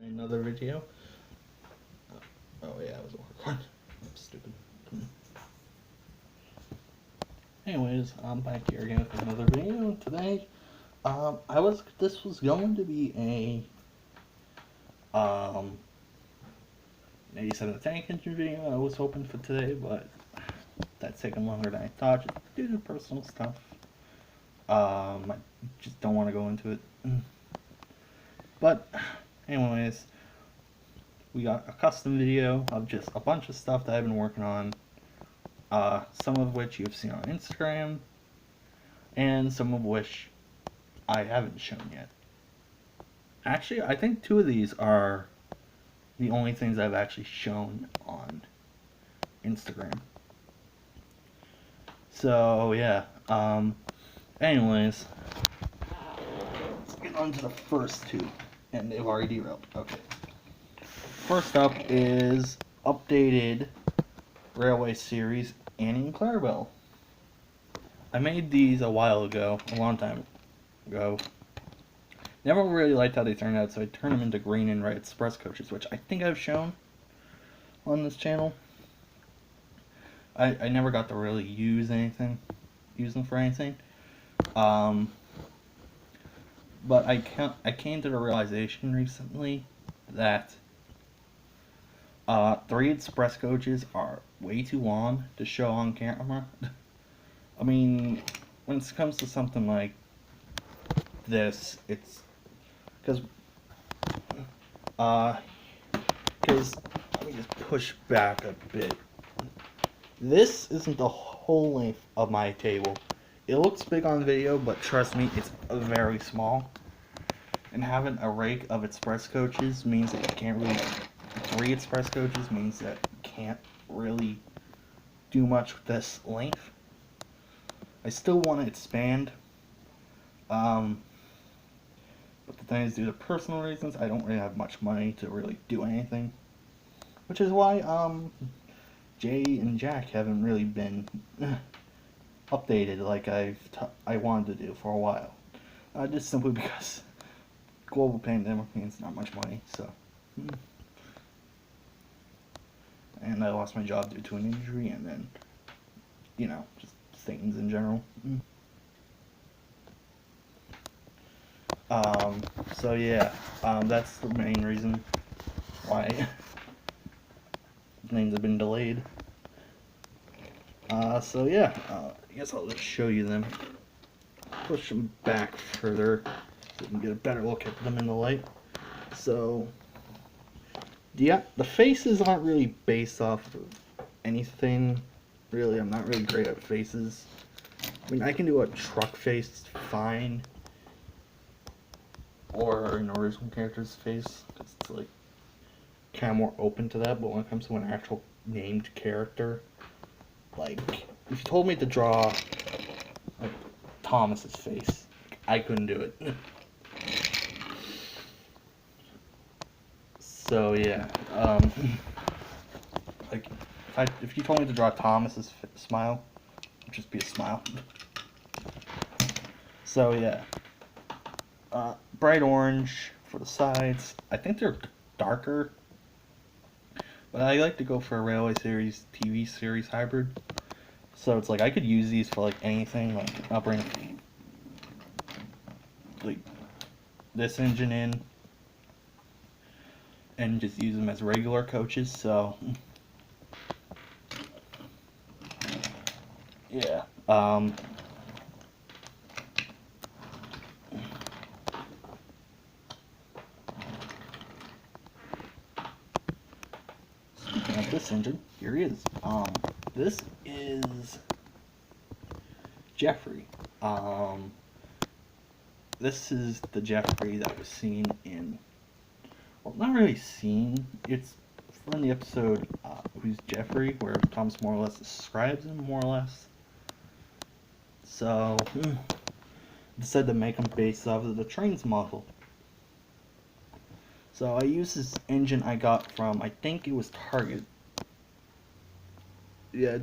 Another video. Oh yeah, I was recording. I'm stupid. Anyways, I'm back here again with another video. Today, this was going to be a 7 to 10 kitchen video. I was hoping for today, but that's taking longer than I thought just due to personal stuff. I just don't want to go into it. But, anyways, we got a custom video of just a bunch of stuff that I've been working on. Some of which you've seen on Instagram, and some of which I haven't shown yet. Actually, I think two of these are the only things I've actually shown on Instagram. So, yeah. Anyways, let's get on to the first two. And they've already derailed. Okay. First up is updated Railway Series Annie and Clarabelle. I made these a while ago, a long time ago. Never really liked how they turned out, so I turned them into green and red express coaches, which I think I've shown on this channel. I never got to really use them for anything. But I came to the realization recently that 3 express coaches are way too long to show on camera. I mean, when it comes to something like this, it's because let me just push back a bit. This isn't the whole length of my table. It looks big on video, but trust me, it's very small. And having a rake of express coaches means that you can't really. 3 express coaches means that you can't really do much with this length. I still want to expand, but the thing is, due to personal reasons, I don't really have much money to really do anything. Which is why Jay and Jack haven't really been updated like I wanted to do for a while. Just simply because global pandemic means not much money, so. And I lost my job due to an injury, and then, just things in general. So yeah, that's the main reason why things have been delayed. So yeah, I guess I'll just show you them. Push them back further so you can get a better look at them in the light. So, yeah, the faces aren't really based off of anything. Really, I'm not really great at faces. I mean, I can do a truck face fine, or an original character's face, because it's like kind of more open to that. But when it comes to an actual named character, like if you told me to draw like Thomas's face, I couldn't do it. So yeah, like if you told me to draw Thomas's smile, it'd just be a smile. So yeah, bright orange for the sides. I think they're darker, but I like to go for a Railway Series TV series hybrid. So it's like I could use these for like anything. Like I'll bring like this engine in and just use them as regular coaches. So yeah, speaking of this engine, here he is. This is Jeffrey. This is the Jeffrey that was seen in, well, not really seen. It's from the episode Who's Jeffrey, where Thomas more or less describes him, more or less. So, decided to make him based off of the train's model. So I used this engine I got from, I think it was Target. Yeah.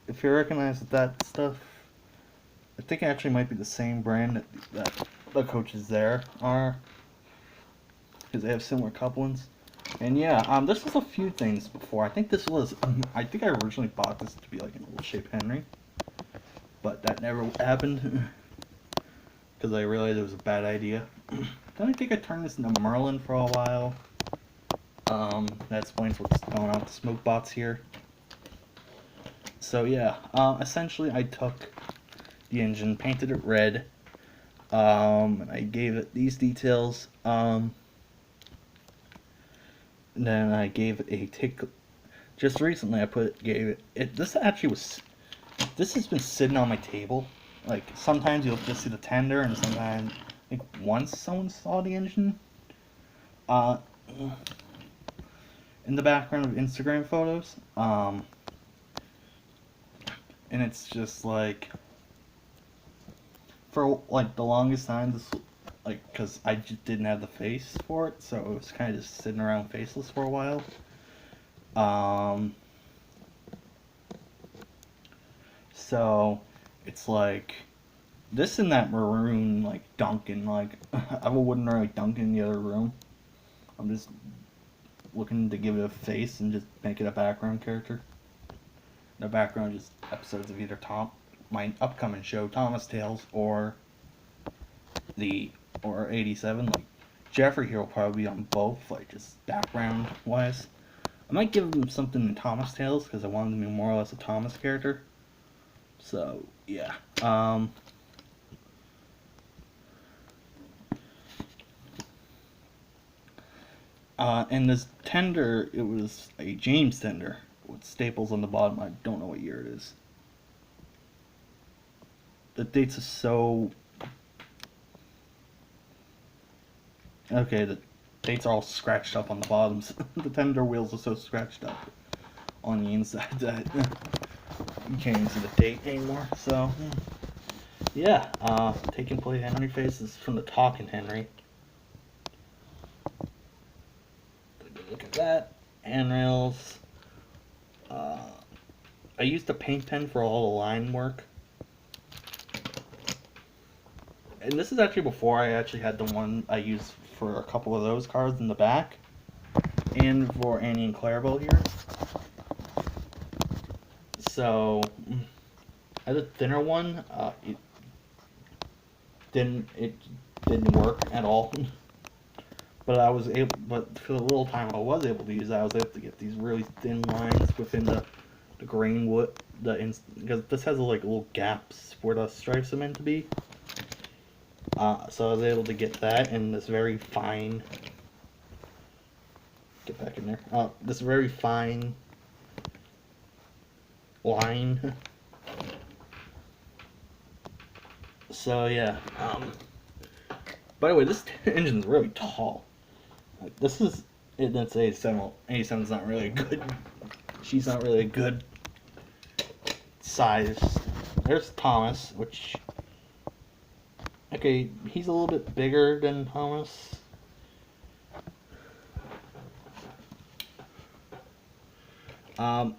If you recognize that stuff, I think it actually might be the same brand that the coaches there are, because they have similar couplings. And yeah, this was a few things before. I think this was, I think I originally bought this to be like an old shape Henry, but that never happened because I realized it was a bad idea. Then I think I turned this into Merlin for a while. That explains what's going on with the smoke bots here. So yeah, essentially I took the engine, painted it red, and I gave it these details. And then I gave it a tick. Just recently, gave it. This actually was. This has been sitting on my table. Like sometimes you'll just see the tender, and sometimes, like once someone saw the engine, in the background of Instagram photos, and it's just like, for like the longest time, this, like, because I just didn't have the face for it, so it was kind of just sitting around faceless for a while. So it's like this and that maroon, like Duncan, like I wouldn't really Duncan in the other room. I'm just looking to give it a face and just make it a background character. The background just episodes of either my upcoming show, Thomas Tales, or 87. Like Jeffrey here will probably be on both, like just background wise. I might give him something in Thomas Tales because I want him to be more or less a Thomas character. So yeah. And this tender, it was a James tender with staples on the bottom. I don't know what year it is. The dates are so... Okay, the dates are all scratched up on the bottoms. The tender wheels are so scratched up on the inside that you can't even see the date anymore. So, yeah, taking place Henry faces from the Talking Henry. Look at that. Handrails. I used a paint pen for all the line work. And this is actually before I actually had the one I used for a couple of those cards in the back. And for Annie and Clarabelle here. So, I had a thinner one. It didn't work at all. But for the little time I was able to use it, I was able to get these really thin lines within the grain wood, because this has like little gaps where the stripes are meant to be. So I was able to get that in this very fine. Get back in there. This very fine line. So yeah. By the way, this engine's really tall. Like, this is, that's 87. Well, 87's not really a good. She's not really a good size. There's Thomas, which, okay, he's a little bit bigger than Thomas. By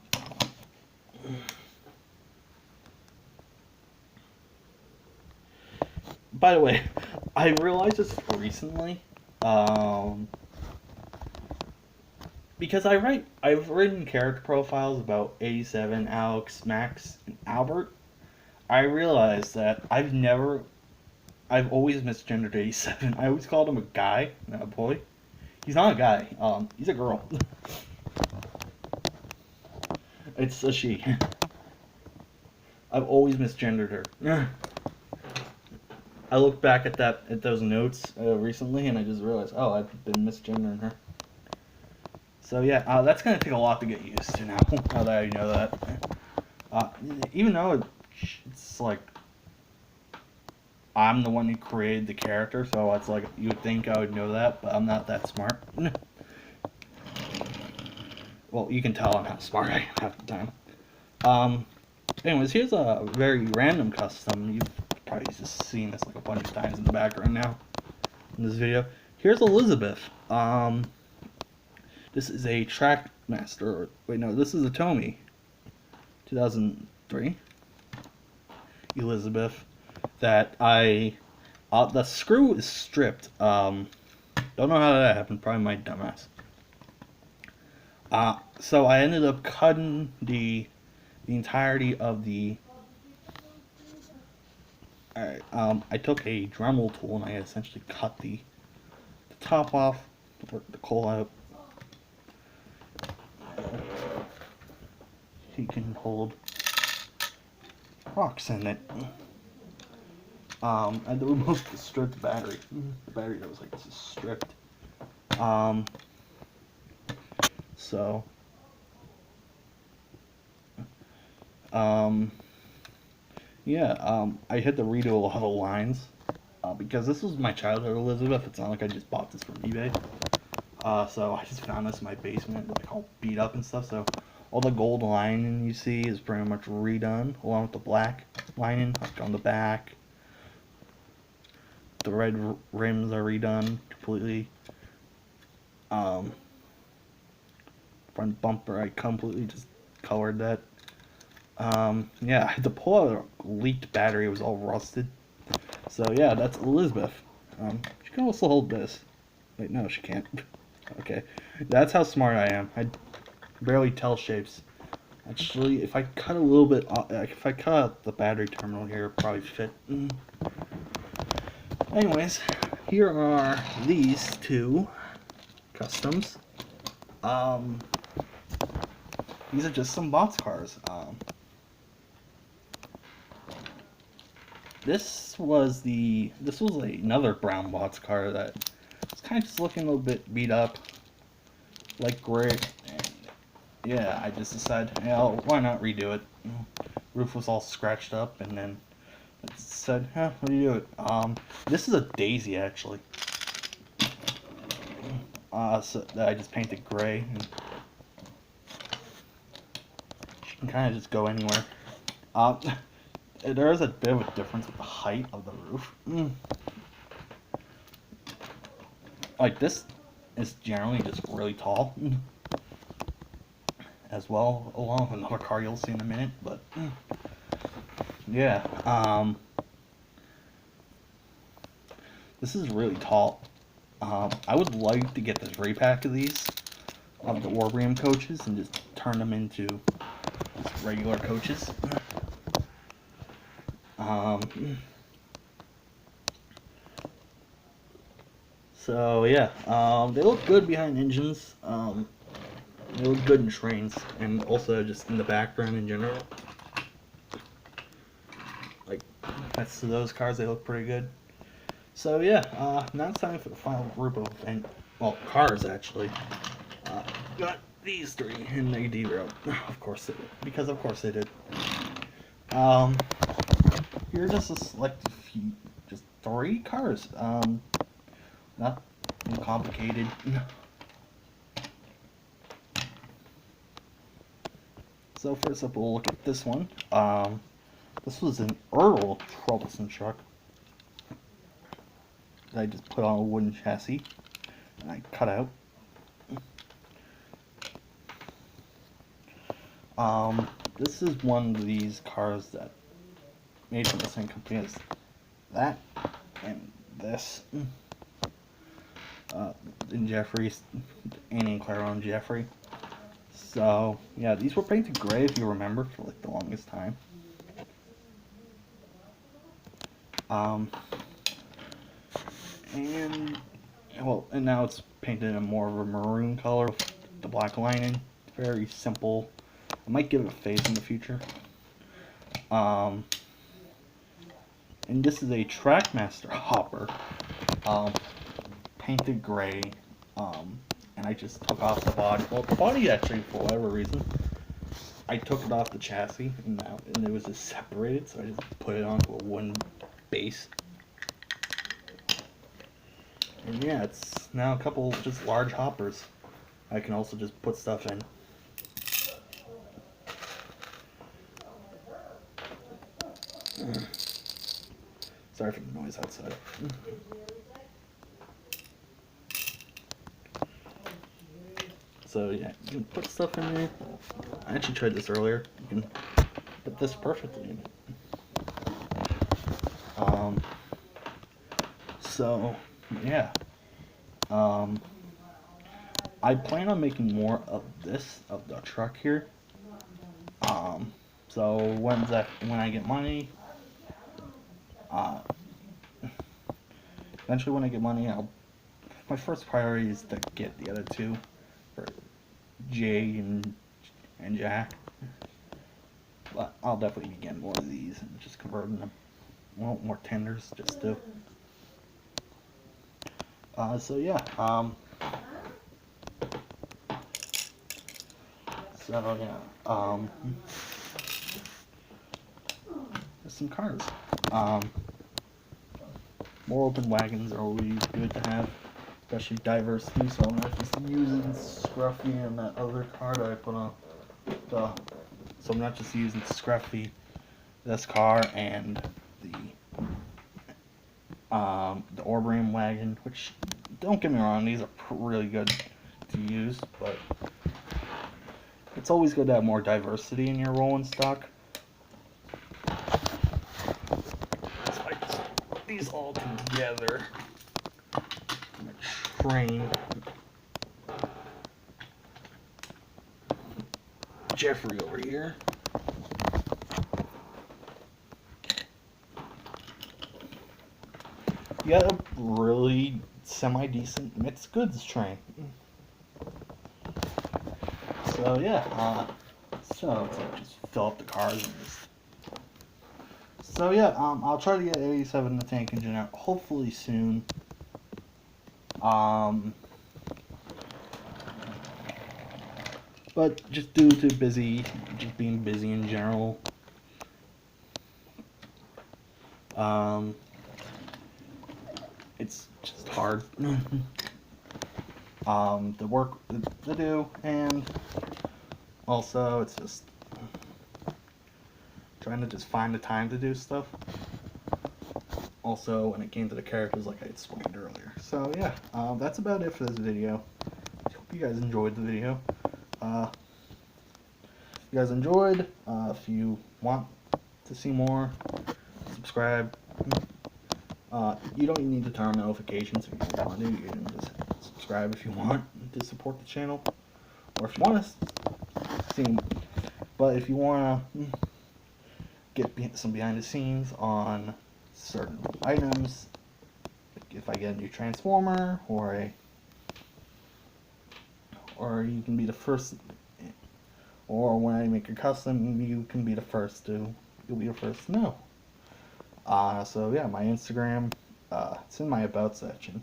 the way, I realized this recently, because I've written character profiles about 87, Alex, Max, and Albert. I realized that I've always misgendered 87. I always called him a guy, not a boy. He's not a guy, he's a girl. It's a she. I've always misgendered her. I looked back at those notes recently, and I just realized, oh, I've been misgendering her. So yeah, that's gonna take a lot to get used to now. Now that I know that, even though it's like I'm the one who created the character, so it's like you would think I would know that, but I'm not that smart. Well, you can tell I'm not smart half the time. Anyways, here's a very random custom. You've probably just seen this like a bunch of times in the background now in this video. Here's Elizabeth. This is a Trackmaster. Wait, no, this is a Tomy. 2003. Elizabeth that I The screw is stripped. Don't know how that happened. Probably my dumbass. So I ended up cutting the entirety of the. Alright, I took a Dremel tool and I essentially cut the top off, work the coal out. He can hold rocks in it. And to remove the stripped battery. The battery that was like this is stripped. So yeah, I had to redo a lot of lines because this was my childhood Elizabeth. It's not like I just bought this from eBay. So I just found this in my basement, like all beat up and stuff. So all the gold lining you see is pretty much redone, along with the black lining like on the back. The red rims are redone completely. Front bumper, I completely just colored that. Yeah, I had to pull out a leaked battery. It was all rusted. So yeah, that's Elizabeth. She can also hold this. Wait, no, she can't. Okay, that's how smart I am. I barely tell shapes. Actually, if I cut a little bit, if I cut out the battery terminal here, it'd probably fit. Anyways, here are these two customs. These are just some boxcars. This was another brown boxcar that was kind of just looking a little bit beat up, like gray. And yeah, I just decided, yeah, why not redo it? Roof was all scratched up, and then I said, what do you do it? This is a Daisy actually. So that I just painted gray, and she can kind of just go anywhere. There is a bit of a difference with the height of the roof. Like this is generally just really tall, as well, along with another car you'll see in a minute. But yeah, this is really tall. I would like to get this repack of these of the Orbrium coaches and just turn them into regular coaches. So yeah, they look good behind engines. They look good in trains, and also just in the background in general. Like next to those cars, they look pretty good. So yeah, now it's time for the final group of cars actually. Got these three, and they derailed. Of course they did, because of course they did. Here are just a select few, just 3 cars. Not complicated. So first up, we'll look at this one. This was an Earl troublesome truck that I just put on a wooden chassis and I cut out. This is one of these cars that made from the same company as that and this. In Jeffrey's, Annie and Clara and Jeffrey. So yeah, these were painted gray if you remember for like the longest time. And now it's painted in more of a maroon color with the black lining. Very simple. I might give it a face in the future. And this is a Trackmaster hopper, painted gray, and I just took off the body. Well, the body actually, for whatever reason, I took it off the chassis, and it was just separated, so I just put it onto a wooden base. And yeah, it's now a couple just large hoppers. I can also just put stuff in. Sorry for the noise outside. So yeah, you can put stuff in there. I actually tried this earlier. You can put this perfectly in it. So yeah, um, I plan on making more of this of the truck here. Um, so when I get money, uh, eventually when I get money, my first priority is to get the other two for Jay and Jack. But I'll definitely be getting more of these and just converting them. Well, more tenders, just to. So yeah. So yeah. There's some cars. Um, More open wagons are always good to have, especially diversity. So I'm not just using Scruffy and that other car that I put on. The, so I'm not just using Scruffy, this car, and the Orbrium wagon. Which, don't get me wrong, these are really good to use, but it's always good to have more diversity in your rolling stock. So I just put these all together. Train Jeffrey over here. You got a really semi-decent mixed goods train. So yeah, so to just fill up the cars and just. So yeah, I'll try to get 87 in the tank engine out hopefully soon. But just due to just being busy in general. It's just hard. The work to do, and also it's just trying to just find the time to do stuff. Also, when it came to the characters, like I explained earlier. So yeah, that's about it for this video. I hope you guys enjoyed the video. If you guys enjoyed, if you want to see more, subscribe. You don't need to turn on notifications if you don't want to. You can just subscribe if you want to support the channel, or if you want to see. But if you want to get some behind the scenes on certain items, like if I get a new transformer, or you can be the first, or when I make a custom, you can be the first to. You'll be the first to know. So yeah, my Instagram, it's in my about section.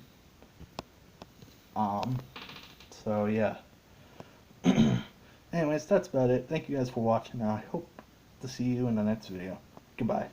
So yeah. Anyways, that's about it. Thank you guys for watching. I hope to see you in the next video. Goodbye.